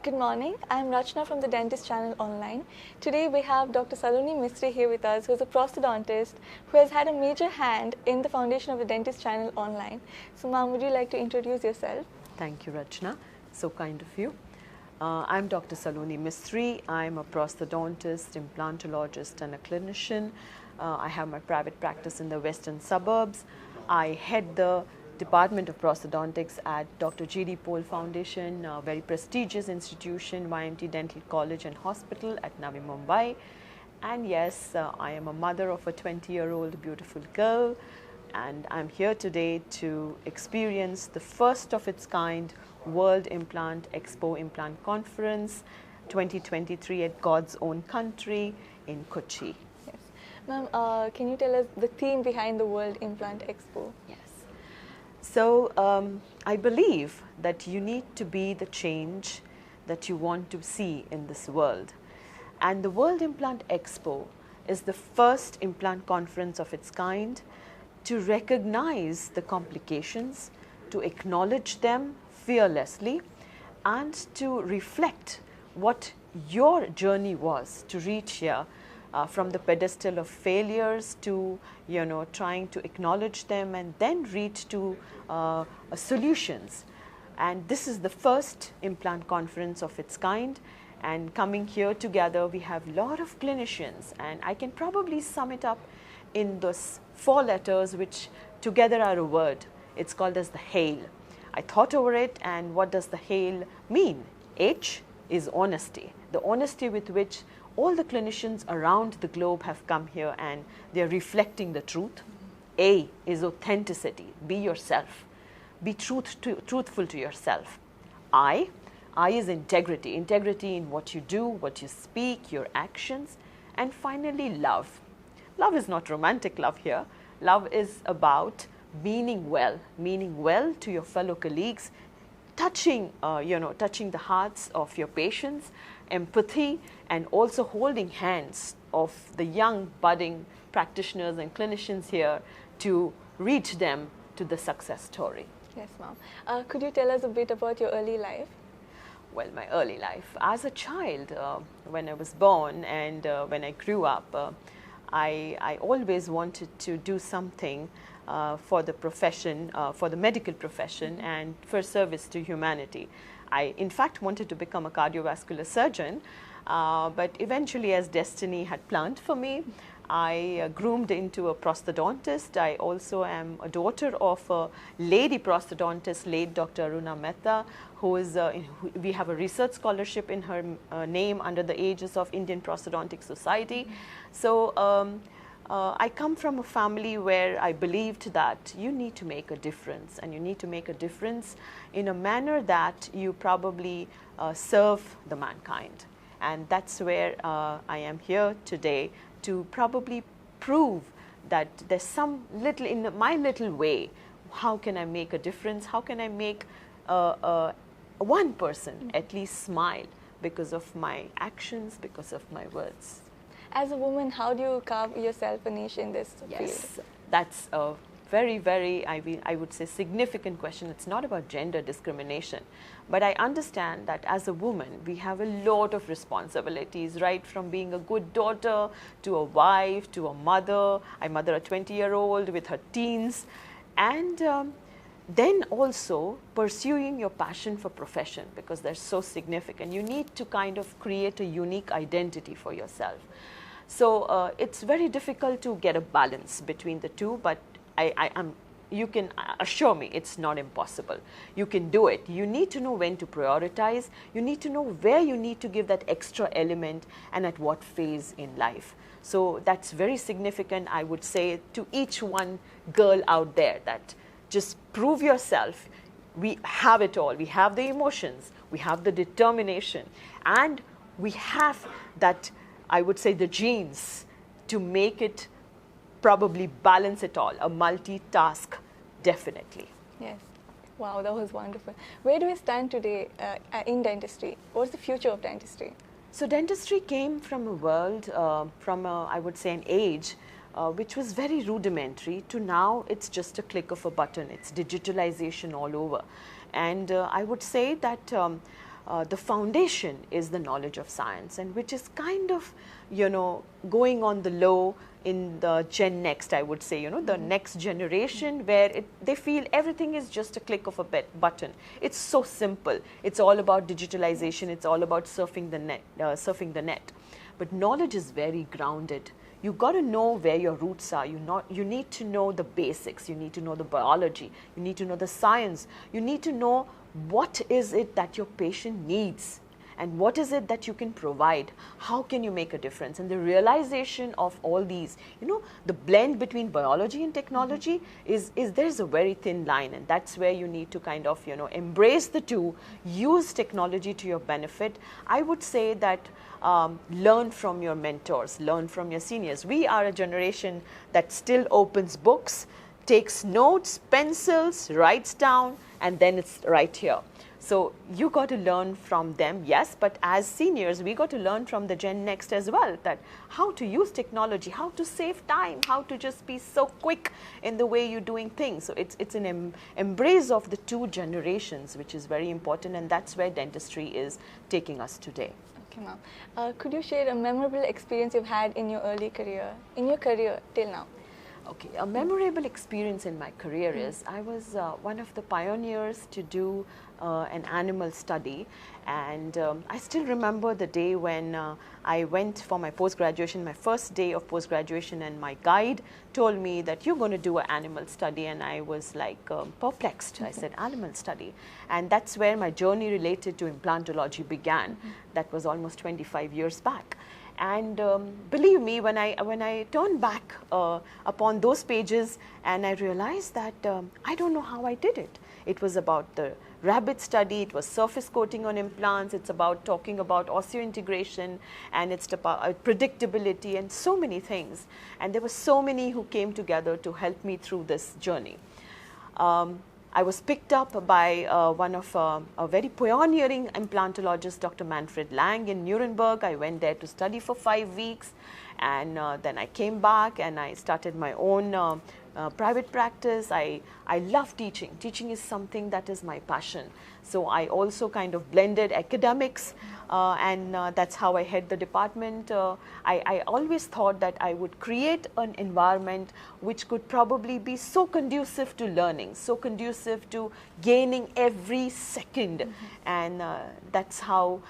Good morning. I'm Rachna from the Dentist Channel Online. Today we have Dr. Saloni Mistry here with us, who is a prosthodontist who has had a major hand in the foundation of the Dentist Channel Online. So, ma'am, would you like to introduce yourself? Thank you, Rachna. So kind of you. I'm Dr. Saloni Mistry. I'm a prosthodontist, implantologist, and a clinician. I have my private practice in the western suburbs. I head the Department of Prosthodontics at Dr. G.D. Pol Foundation, a very prestigious institution, YMT Dental College and Hospital at Navi Mumbai. And yes, I am a mother of a 20-year-old beautiful girl, and I'm here today to experience the first of its kind World Implant Expo Implant Conference 2023 at God's own country in Kochi. Yes. Ma'am, can you tell us the theme behind the World Implant Expo? Yes. So I believe that you need to be the change that you want to see in this world. And the World Implant Expo is the first implant conference of its kind to recognize the complications, to acknowledge them fearlessly, and to reflect what your journey was to reach here, from the pedestal of failures to, trying to acknowledge them and then reach to solutions. And this is the first implant conference of its kind. And coming here together, we have a lot of clinicians, and I can probably sum it up in those 4 letters, which together are a word. It's called as the HAIL. I thought over it, and what does the HAIL mean? H is honesty, the honesty with which all the clinicians around the globe have come here and they're reflecting the truth. A is authenticity, be yourself, be truthful to yourself. I is integrity, integrity in what you do, what you speak, your actions. And finally, love. Love is not romantic love here. Love is about meaning well to your fellow colleagues, touching the hearts of your patients, empathy, and also holding hands of the young budding practitioners and clinicians here to reach them to the success story. Yes, ma'am. Could you tell us a bit about your early life? Well, my early life. As a child, when I was born and when I grew up, I always wanted to do something for the profession, for the medical profession, and for service to humanity. I, in fact, wanted to become a cardiovascular surgeon, but eventually, as destiny had planned for me, I groomed into a prosthodontist. I also am a daughter of a lady prosthodontist, late Dr. Aruna Mehta, who is, we have a research scholarship in her name under the aegis of Indian Prosthodontic Society. So I come from a family where I believed that you need to make a difference, and you need to make a difference in a manner that you probably serve the mankind. And that's where I am here today to probably prove that there's some little, in my little way, how can I make a difference? How can I make one person at least smile because of my actions, because of my words? As a woman, how do you carve yourself a niche in this field? Yes, that's a very, very, I would say, significant question. It's not about gender discrimination, but I understand that as a woman, we have a lot of responsibilities, right from being a good daughter to a wife to a mother. I mother a 20-year-old with her teens, and then also pursuing your passion for profession, because they're so significant. You need to kind of create a unique identity for yourself. So it's very difficult to get a balance between the two, but you can assure me it's not impossible. You can do it. You need to know when to prioritize. You need to know where you need to give that extra element and at what phase in life. So that's very significant, I would say, to each one girl out there, that just prove yourself. We have it all. We have the emotions, we have the determination, and we have that, I would say, the genes to make it, probably balance it all, a multitask, definitely. Yes. Wow, that was wonderful. Where do we stand today in dentistry? What's the future of dentistry? So dentistry came from a world, I would say, an age which was very rudimentary, to now it's just a click of a button. It's digitalization all over. And I would say that the foundation is the knowledge of science, and which is kind of, you know, going on the low in the Gen Next, I would say, you know, the next generation, where they feel everything is just a click of a button. It's so simple. It's all about digitalization. It's all about surfing the net. But knowledge is very grounded. You got to know where your roots are. You need to know the basics. You need to know the biology. You need to know the science. You need to know what is it that your patient needs, and what is it that you can provide. How can you make a difference? And the realization of all these, you know, the blend between biology and technology is there's a very thin line, and that's where you need to kind of, you know, embrace the two, use technology to your benefit. I would say that learn from your mentors, learn from your seniors. We are a generation that still opens books, takes notes, pencils, writes down, and then it's right here. So you got to learn from them, yes, but as seniors, we got to learn from the Gen Next as well, that how to use technology, how to save time, how to just be so quick in the way you're doing things. So it's an embrace of the two generations, which is very important, and that's where dentistry is taking us today. Okay, ma'am. Could you share a memorable experience you've had in your early career, till now? Okay, a memorable experience in my career is I was one of the pioneers to do an animal study, and I still remember the day when I went for my post-graduation, my first day of post-graduation, and my guide told me that you're going to do an animal study, and I was like perplexed. I said, animal study? And that's where my journey related to implantology began. That was almost 25 years back. And believe me, when I turned back upon those pages, and I realized that I don't know how I did it. It was about the rabbit study, it was surface coating on implants, it's about talking about osseointegration, and it's about predictability and so many things. And there were so many who came together to help me through this journey. I was picked up by one of a very pioneering implantologist, Dr. Manfred Lang in Nuremberg. I went there to study for 5 weeks, and then I came back and I started my own private practice. I love teaching. Teaching is something that is my passion. So I also kind of blended academics, and that's how I head the department. I always thought that I would create an environment which could probably be so conducive to learning, so conducive to gaining every second. And that's how,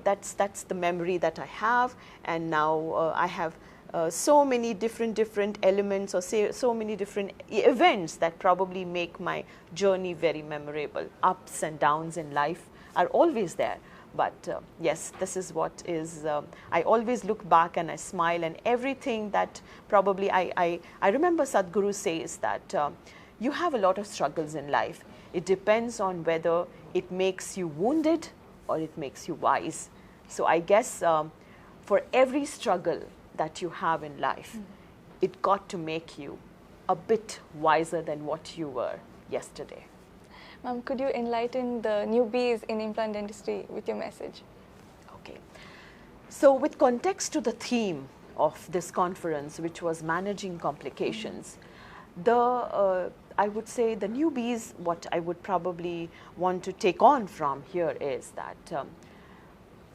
that's the memory that I have. And now I have so many different elements, or say so many different events that probably make my journey very memorable. Ups and downs in life are always there, but yes, this is what is, I always look back and I smile, and everything that probably I remember Sadhguru says that you have a lot of struggles in life. It depends on whether it makes you wounded or it makes you wise. So I guess for every struggle that you have in life, it got to make you a bit wiser than what you were yesterday. Ma'am, could you enlighten the newbies in implant dentistry with your message? Okay. So with context to the theme of this conference, which was managing complications, I would say the newbies, what I would probably want to take on from here is that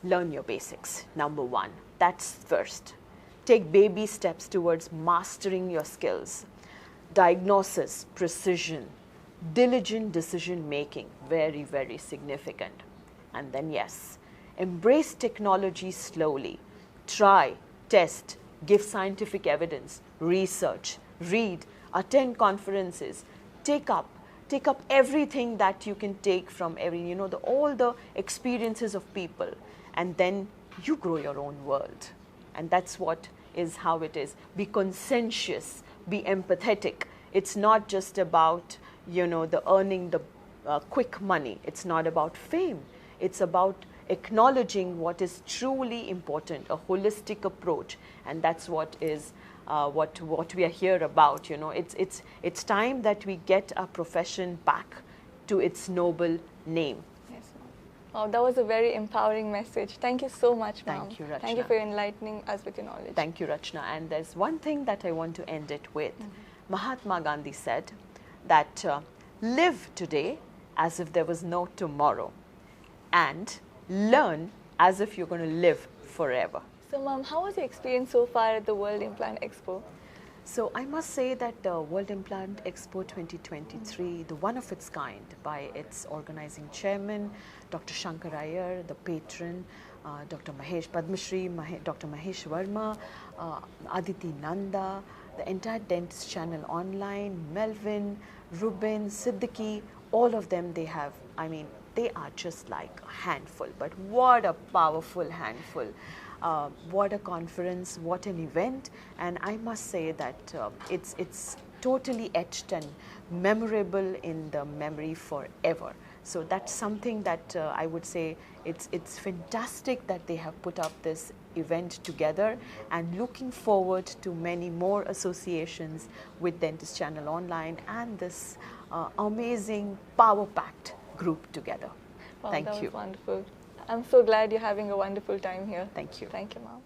learn your basics, number one. That's first. Take baby steps towards mastering your skills. Diagnosis, precision, diligent decision making, very, very significant. And then yes, embrace technology slowly. Try, test, give scientific evidence, research, read, attend conferences, take up everything that you can take from all the experiences of people, and then you grow your own world. And that's what is how it is. Be conscientious, be empathetic. It's not just about, the earning the quick money. It's not about fame. It's about acknowledging what is truly important, a holistic approach. And that's what is what we are here about. It's time that we get our profession back to its noble name. Wow, that was a very empowering message. Thank you so much, ma'am. Thank you, Rachna. Thank you for enlightening us with your knowledge. Thank you, Rachna. And there's one thing that I want to end it with. Mahatma Gandhi said that live today as if there was no tomorrow, and learn as if you're going to live forever. So, Ma'am, how was your experience so far at the World Implant Expo? So I must say that World Implant Expo 2023, the one of its kind, by its organizing chairman, Dr. Shankar Iyer, the patron, Dr. Mahesh Padmashri, Dr. Mahesh Verma, Aditi Nanda, the entire DentistChannel.Online, Melvin, Ruben, Siddiqui, all of them, they have, I mean, they are just like a handful, but what a powerful handful. What a conference, what an event, and I must say that it's totally etched and memorable in the memory forever. So that's something that I would say it's fantastic that they have put up this event together, and looking forward to many more associations with DentistChannel.Online and this amazing power-packed group together. Wow, Thank that you. was wonderful. I'm so glad you're having a wonderful time here. Thank you. Thank you, Ma'am.